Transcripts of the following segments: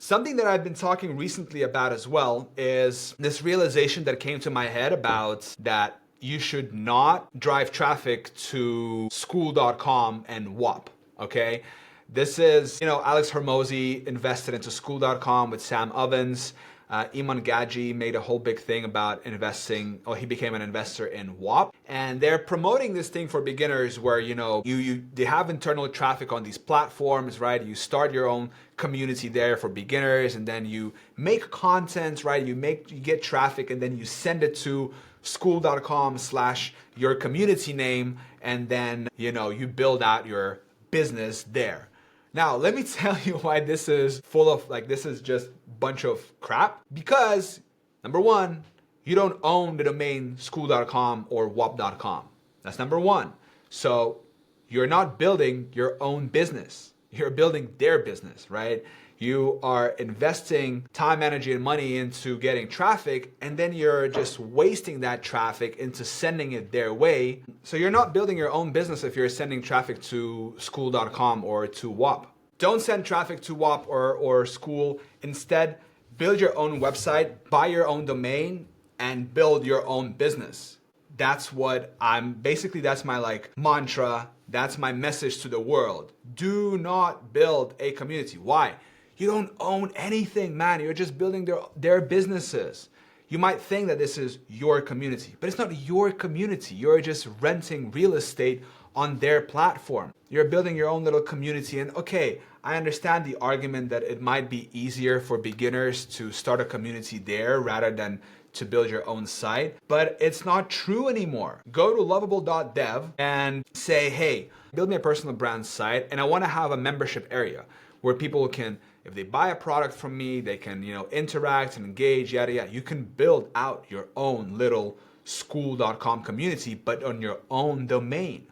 Something that I've been talking recently about as well is this realization that came to my head about that you should not drive traffic to Skool.com and Whop, okay? This is, Alex Hormozi invested into Skool.com with Sam Ovens. Iman Gadji made a whole big thing about investing, or he became an investor in Whop. And they're promoting this thing for beginners where, they have internal traffic on these platforms, right? You start your own community there for beginners, and then you make content, right? You get traffic, and then you send it to Skool.com/your community name, and then, you build out your business there. Now, let me tell you why this is full of, this is just a bunch of crap. Because, number one, you don't own the domain Skool.com or Whop.com. That's number one. So, you're not building your own business. You're building their business, right? You are investing time, energy, and money into getting traffic, and then you're just wasting that traffic into sending it their way. So you're not building your own business if you're sending traffic to Skool.com or to Whop. Don't send traffic to Whop or Skool. Instead, build your own website, buy your own domain, and build your own business. That's what that's my mantra. That's my message to the world. Do not build a community. Why? You don't own anything, man. You're just building their businesses. You might think that this is your community, but it's not your community. You're just renting real estate on their platform. You're building your own little community, and okay, I understand the argument that it might be easier for beginners to start a community there rather than to build your own site, but it's not true anymore. Go to lovable.dev and say, hey, build me a personal brand site, and I want to have a membership area where people can, if they buy a product from me, they can, interact and engage, yada, yada. You can build out your own little Skool.com community, but on your own domain.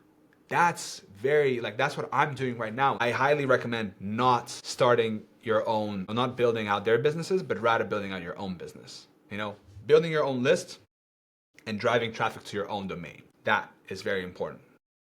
That's that's what I'm doing right now. I highly recommend not starting your own, not building out their businesses, but rather building out your own business. Building your own list and driving traffic to your own domain. That is very important.